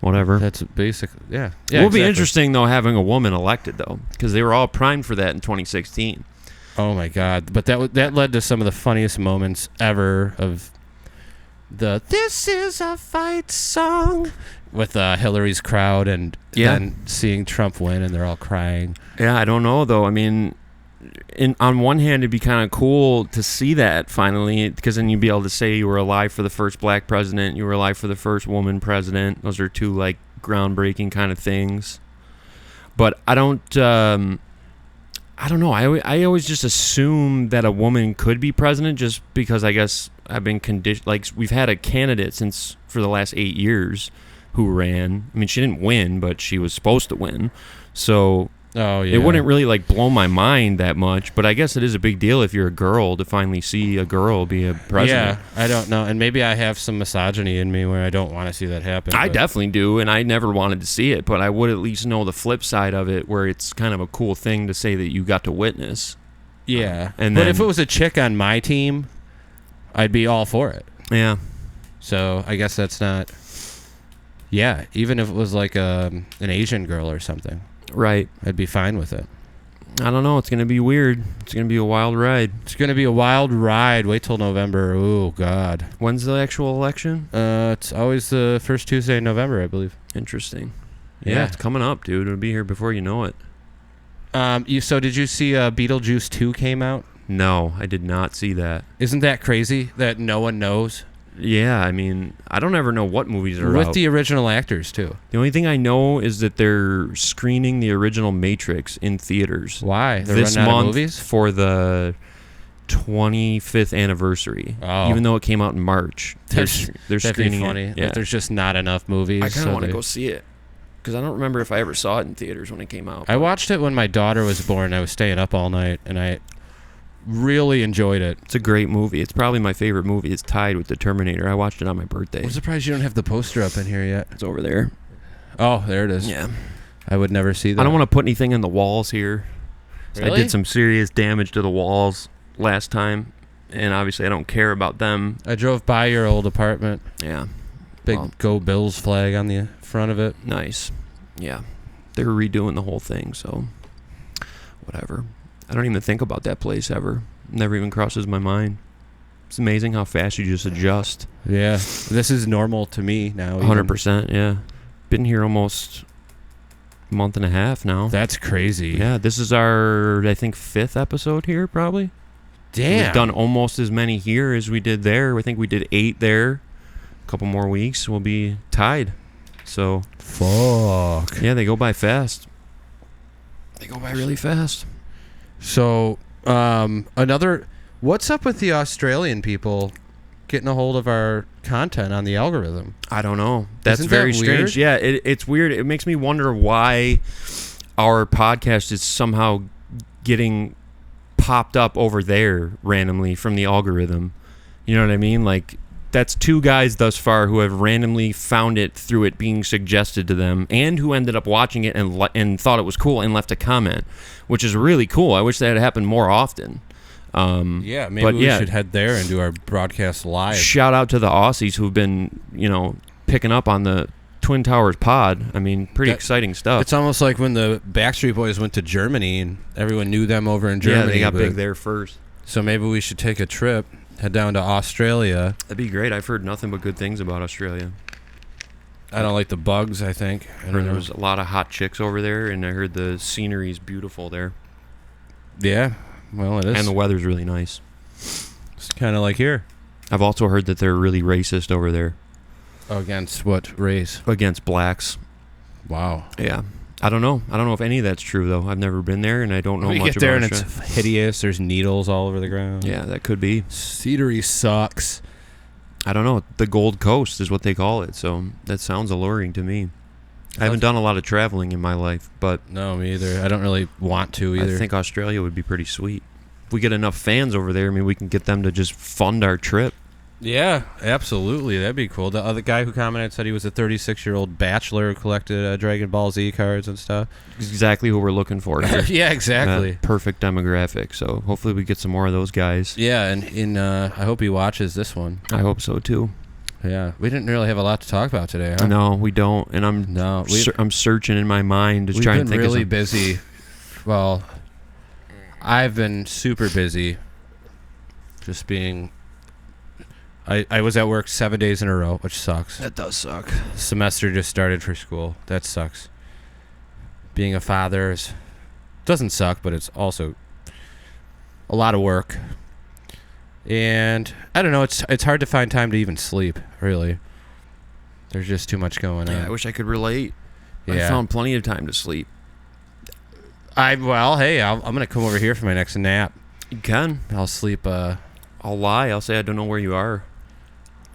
Whatever. That's basic. Yeah. It will be interesting, though, having a woman elected, though, because they were all primed for that in 2016. Oh, my God. But that led to some of the funniest moments ever of the "This is a fight" song with Hillary's crowd and then seeing Trump win, and they're all crying. Yeah, I don't know, though. I mean, on one hand, it'd be kind of cool to see that finally, because then you'd be able to say you were alive for the first black president, you were alive for the first woman president. Those are two, like, groundbreaking kind of things. But I don't know. I always just assume that a woman could be president just because I guess I've been conditioned. Like, we've had a candidate for the last 8 years who ran. I mean, she didn't win, but she was supposed to win. So... Oh, yeah. It wouldn't really, like, blow my mind that much, but I guess it is a big deal if you're a girl to finally see a girl be a president. Yeah, I don't know. And maybe I have some misogyny in me where I don't want to see that happen. I definitely do, and I never wanted to see it, but I would at least know the flip side of it where it's kind of a cool thing to say that you got to witness. Yeah. But if it was a chick on my team, I'd be all for it. Yeah. So I guess that's not... Yeah, even if it was like an Asian girl or something. Right. I'd be fine with it. I don't know. It's going to be weird. It's going to be a wild ride. It's going to be a wild ride. Wait till November. Oh, God. When's the actual election? It's always the first Tuesday in November, I believe. Interesting. Yeah, it's coming up, dude. It'll be here before you know it. So did you see Beetlejuice 2 came out? No, I did not see that. Isn't that crazy that no one knows? Yeah, I mean, I don't ever know what movies are out. With the original actors, too. The only thing I know is that they're screening the original Matrix in theaters. Why? They're this running out month of movies? For the 25th anniversary. Oh. Even though it came out in March. They're screening be funny. it. Yeah. There's just not enough movies. I kind of want to go see it. Because I don't remember if I ever saw it in theaters when it came out. I watched it when my daughter was born. I was staying up all night, and I really enjoyed it. It's a great movie. It's probably my favorite movie. It's tied with The Terminator. I watched it on my birthday. I'm surprised you don't have the poster up in here yet. It's over there. Oh, there it is. Yeah. I would never see that. I don't want to put anything in the walls here. Really? I did some serious damage to the walls last time, and obviously I don't care about them. I drove by your old apartment. Yeah. Big Go Bills flag on the front of it. Nice. Yeah. They were redoing the whole thing, so whatever. I don't even think about that place ever. Never even crosses my mind. It's amazing how fast you just adjust. Yeah. This is normal to me now. 100%, yeah. Been here almost a month and a half now. That's crazy. Yeah, this is our, I think, 5th episode here, probably. Damn. We've done almost as many here as we did there. I think we did 8 there. A couple more weeks, we'll be tied. So, fuck. Yeah, they go by fast. They go by really fast. So, what's up with the Australian people getting a hold of our content on the algorithm. I don't know. That's Isn't very that strange. weird? Yeah, it's weird. It makes me wonder why our podcast is somehow getting popped up over there randomly from the algorithm. You know what I mean? Like, that's 2 guys thus far who have randomly found it through it being suggested to them, and who ended up watching it and thought it was cool and left a comment, which is really cool. I wish that had happened more often. Maybe we should head there and do our broadcast live. Shout out to the Aussies who've been, picking up on the Twin Towers pod. I mean, pretty exciting stuff. It's almost like when the Backstreet Boys went to Germany and everyone knew them over in Germany. Yeah, they got big there first. So maybe we should take a trip, head down to Australia. That'd be great. I've heard nothing but good things about Australia. I don't like the bugs, I think. I heard there was a lot of hot chicks over there, and I heard the scenery is beautiful there. Yeah, well, it is. And the weather's really nice. It's kind of like here. I've also heard that they're really racist over there. Against what race? Against blacks. Wow. Yeah. I don't know. I don't know if any of that's true, though. I've never been there, and I don't know much about it. You get there and it's hideous. There's needles all over the ground. Yeah, that could be. Scenery sucks. I don't know. The Gold Coast is what they call it, so that sounds alluring to me. I haven't done a lot of traveling in my life, but... No, me either. I don't really want to either. I think Australia would be pretty sweet. If we get enough fans over there, I mean, we can get them to just fund our trip. Yeah, absolutely. That'd be cool. The other guy who commented said he was a 36-year-old bachelor who collected Dragon Ball Z cards and stuff. Exactly who we're looking for here. Yeah, exactly. Perfect demographic. So hopefully we get some more of those guys. Yeah, and I hope he watches this one. I hope so, too. Yeah, we didn't really have a lot to talk about today, huh? No, we don't. And I'm searching in my mind to try and think of We've been really busy. Well, I've been super busy. Just being... I was at work 7 days in a row, which sucks. That does suck. Semester just started for school. That sucks. Being a father doesn't suck, but it's also a lot of work. And I don't know, it's hard to find time to even sleep, really. There's just too much going on. Yeah, I wish I could relate. Yeah. I found plenty of time to sleep. I'm going to come over here for my next nap. You can. I'll sleep. I'll lie. I'll say I don't know where you are.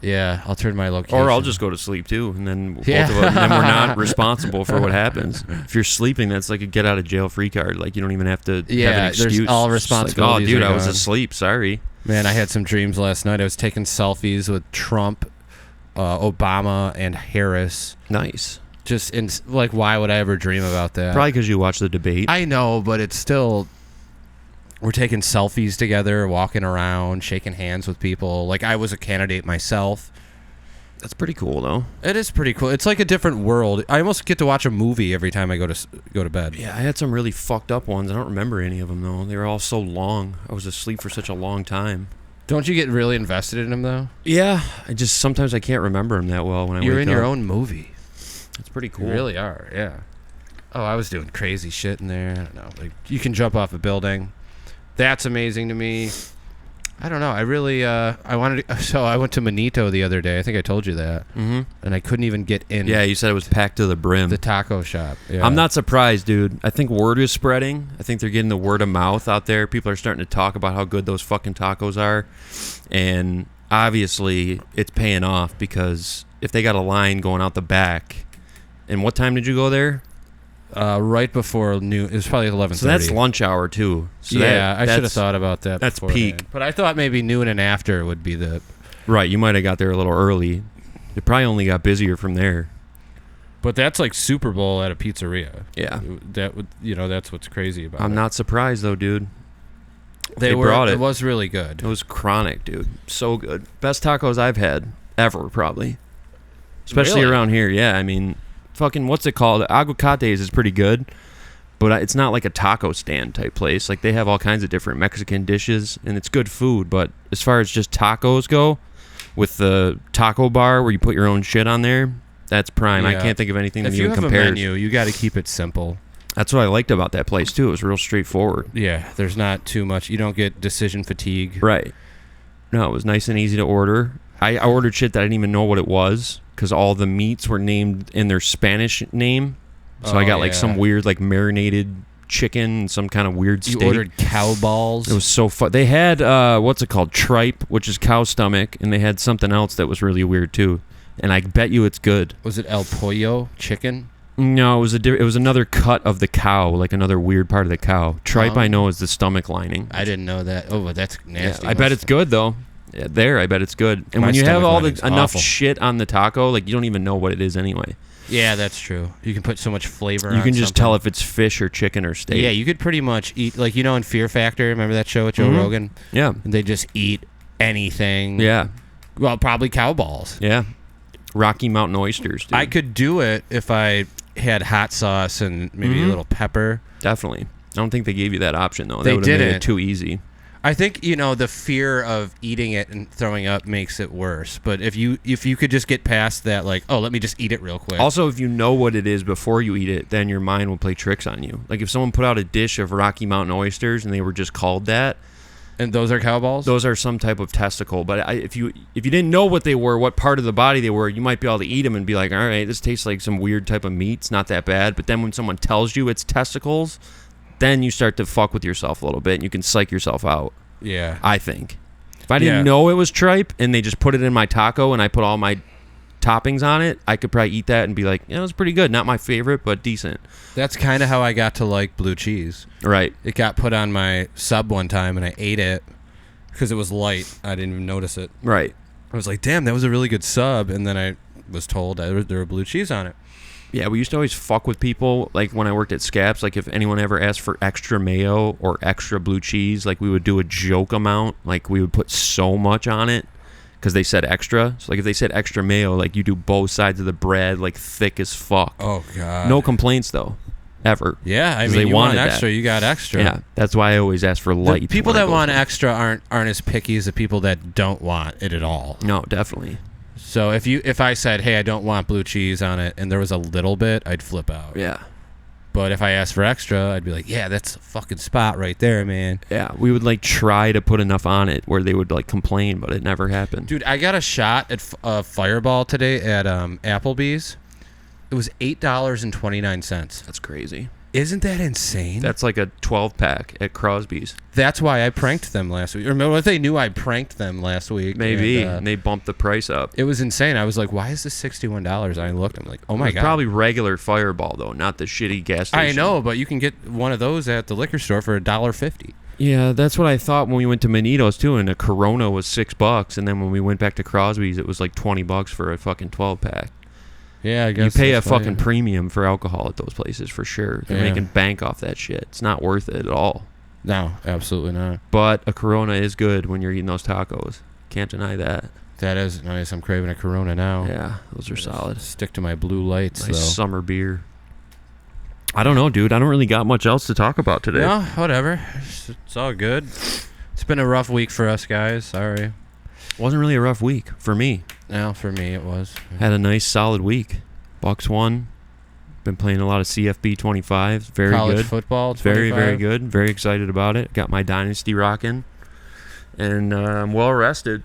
Yeah, I'll turn my location. Or I'll just go to sleep, too, and then both of us, and then we're not responsible for what happens. If you're sleeping, that's like a get-out-of-jail-free card. Like, you don't even have to have an excuse. There's all responsibilities. Like, oh, dude, I was asleep. Sorry. Man, I had some dreams last night. I was taking selfies with Trump, Obama, and Harris. Nice. Just, why would I ever dream about that? Probably because you watched the debate. I know, but it's still... We're taking selfies together, walking around, shaking hands with people. Like, I was a candidate myself. That's pretty cool, though. It is pretty cool. It's like a different world. I almost get to watch a movie every time I go to bed. Yeah, I had some really fucked up ones. I don't remember any of them, though. They were all so long. I was asleep for such a long time. Don't you get really invested in them, though? Yeah. Sometimes I can't remember them that well when I wake up. You're in your own movie. That's pretty cool. You really are, yeah. Oh, I was doing crazy shit in there. I don't know. Like, you can jump off a building. That's amazing to me. I don't know. I really, I went to Manito the other day. I think I told you that. Mm-hmm. And I couldn't even get in. Yeah, you said it was packed to the brim. The taco shop. Yeah. I'm not surprised, dude. I think word is spreading. I think they're getting the word of mouth out there. People are starting to talk about how good those fucking tacos are. And obviously, it's paying off because if they got a line going out the back. And what time did you go there? Right before noon. It was probably 11:30. So that's lunch hour too. So yeah, I should have thought about that. That's peak. But I thought maybe noon and after would be the. Right, you might have got there a little early. It probably only got busier from there. But that's like Super Bowl at a pizzeria. Yeah, that's what's crazy about it. I'm not surprised though, dude. They brought it. It was really good. It was chronic, dude. So good. Best tacos I've had ever, probably. Especially around here. Yeah, I mean. Fucking what's it called? Aguacates is pretty good, but it's not like a taco stand type place. Like they have all kinds of different Mexican dishes, and it's good food. But as far as just tacos go, with the taco bar where you put your own shit on there, that's prime. Yeah. I can't think of anything that even compares. If you have a menu, you got to keep it simple. That's what I liked about that place too. It was real straightforward. Yeah, there's not too much. You don't get decision fatigue. Right. No, it was nice and easy to order. I ordered shit that I didn't even know what it was. Because all the meats were named in their Spanish name. So I got like some weird like marinated chicken and some kind of weird steak. You ordered cow balls. It was so fun. They had what's it called, tripe, which is cow stomach, and they had something else that was really weird too. And I bet you it's good. Was it el pollo chicken? No, it was another cut of the cow, like another weird part of the cow. Tripe, I know, is the stomach lining. I didn't know that. Oh, that's nasty. Yeah, I bet it's good though. Yeah, I bet it's good. And when you have all enough shit on the taco, like you don't even know what it is anyway. Yeah, that's true. You can put so much flavor on You can just something. tell if it's fish or chicken or steak. Yeah, you could pretty much eat, like, you know, in Fear Factor, remember that show with Joe Rogan? Yeah. And they just eat anything. Yeah. Well, probably cow balls. Yeah. Rocky Mountain oysters, dude. I could do it if I had hot sauce and maybe a little pepper. Definitely. I don't think they gave you that option, though. They would have made didn't. it too easy. I think, you know, the fear of eating it and throwing up makes it worse. But if you could just get past that, like, oh, let me just eat it real quick. Also, if you know what it is before you eat it, then your mind will play tricks on you. Like if someone put out a dish of Rocky Mountain oysters and they were just called that. And those are cow balls? Those are some type of testicle. But if you didn't know what they were, what part of the body they were, you might be able to eat them and be like, all right, this tastes like some weird type of meat. It's not that bad. But then when someone tells you it's testicles, then you start to fuck with yourself a little bit and you can psych yourself out. Yeah. I think. If I didn't know it was tripe and they just put it in my taco and I put all my toppings on it, I could probably eat that and be like, yeah, it was pretty good. Not my favorite, but decent. That's kind of how I got to like blue cheese. Right. It got put on my sub one time and I ate it because it was light. I didn't even notice it. Right. I was like, damn, that was a really good sub. And then I was told there was blue cheese on it. Yeah, we used to always fuck with people, like when I worked at Scaps, like if anyone ever asked for extra mayo or extra blue cheese, like we would do a joke amount, like we would put so much on it because they said extra. So like if they said extra mayo, like you do both sides of the bread, like thick as fuck. Oh, God. No complaints, though, ever. Yeah, I mean, you want extra, you got extra. Yeah, that's why I always ask for light. The people that want extra aren't as picky as the people that don't want it at all. No, definitely. So if I said, hey, I don't want blue cheese on it, and there was a little bit, I'd flip out. Yeah. But if I asked for extra, I'd be like, yeah, that's a fucking spot right there, man. Yeah, we would like try to put enough on it where they would like complain, but it never happened. Dude, I got a shot at Fireball today at Applebee's. It was $8.29. That's crazy. Isn't that insane? That's like a 12-pack at Crosby's. That's why I pranked them last week. Or maybe if they knew I pranked them last week. Maybe. And they bumped the price up. It was insane. I was like, why is this $61? And I looked. I'm like, oh, my God. Probably regular Fireball, though, not the shitty gas station. I know, but you can get one of those at the liquor store for $1.50. Yeah, that's what I thought when we went to Manitos, too, and a Corona was $6. And then when we went back to Crosby's, it was like $20 for a fucking 12-pack. Yeah, I guess you pay a fucking premium for alcohol at those places for sure. They're making bank off that shit. It's not worth it at all. No, absolutely not. But a Corona is good when you're eating those tacos. Can't deny that. That is nice. I'm craving a Corona now. Yeah, those are solid. Stick to my blue lights, nice though. Summer beer. I don't know, dude. I don't really got much else to talk about today. No, whatever. It's all good. It's been a rough week for us guys. Sorry. It wasn't really a rough week for me. No, for me it was. Had a nice solid week. Bucks won. Been playing a lot of CFB 25. Very College good. Football. 25. Very, very good. Very excited about it. Got my dynasty rocking, and I'm well rested.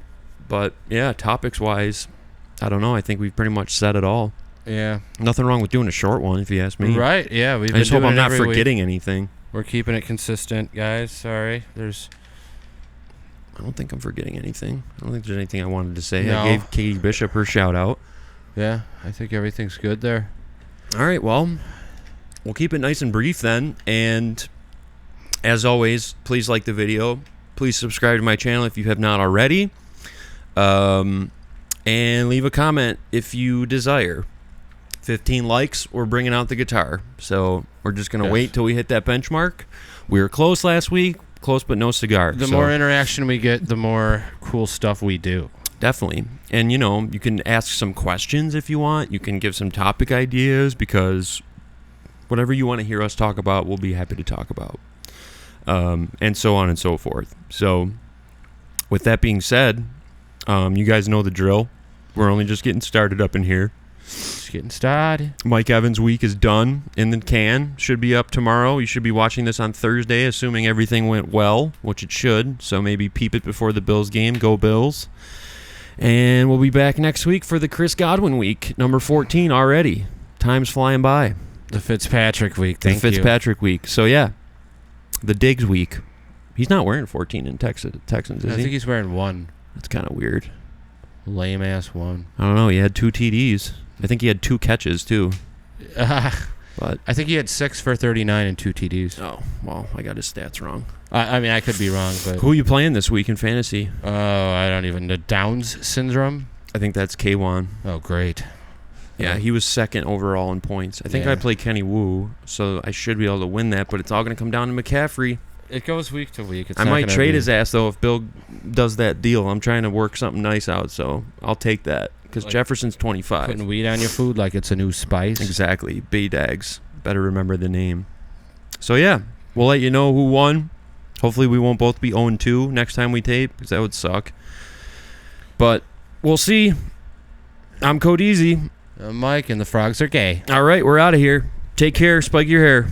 But yeah, topics wise, I don't know. I think we've pretty much said it all. Yeah. Nothing wrong with doing a short one, if you ask me. Right. Yeah. I just hope I'm not forgetting anything. We're keeping it consistent, guys. Sorry. I don't think I'm forgetting anything. I don't think there's anything I wanted to say. No. I gave Katie Bishop her shout out. Yeah, I think everything's good there. All right, well, we'll keep it nice and brief then. And as always, please like the video. Please subscribe to my channel if you have not already. And leave a comment if you desire. 15 likes, we're bringing out the guitar. So we're just going to wait till we hit that benchmark. We were close last week. Close but no cigar. The more interaction we get, the more cool stuff we do. Definitely. And, you know, you can ask some questions if you want. You can give some topic ideas because whatever you want to hear us talk about, we'll be happy to talk about. And so on and so forth. So with that being said, you guys know the drill. We're only just getting started up in here. Just getting started. Mike Evans' week is done in the can. Should be up tomorrow. You should be watching this on Thursday, assuming everything went well, which it should. So maybe peep it before the Bills game. Go Bills. And we'll be back next week for the Chris Godwin week, number 14 already. Time's flying by. The Fitzpatrick week. Thank the Fitzpatrick week. So, yeah. The Diggs week. He's not wearing 14 in Texans, is he? I think he's wearing 1. That's kind of weird. Lame-ass 1. I don't know. He had 2 TDs. I think he had 2 catches, too. But I think he had 6 for 39 and 2 TDs. Oh, well, I got his stats wrong. I mean, I could be wrong, but... Who are you playing this week in fantasy? Oh, I don't even know. Downs syndrome? I think that's K1. Oh, great. Yeah, he was second overall in points. I think I play Kenny Wu, so I should be able to win that, but it's all going to come down to McCaffrey. It goes week to week. I might trade his ass, though, if Bill does that deal. I'm trying to work something nice out, so I'll take that. Because Jefferson's 25. Putting weed on your food like it's a new spice. Exactly. B-Dags. Better remember the name. So, yeah, we'll let you know who won. Hopefully we won't both be 0-2 next time we tape, because that would suck. But we'll see. I'm codeezie. I'm Mike, and the frogs are gay. All right, we're out of here. Take care. Spike your hair.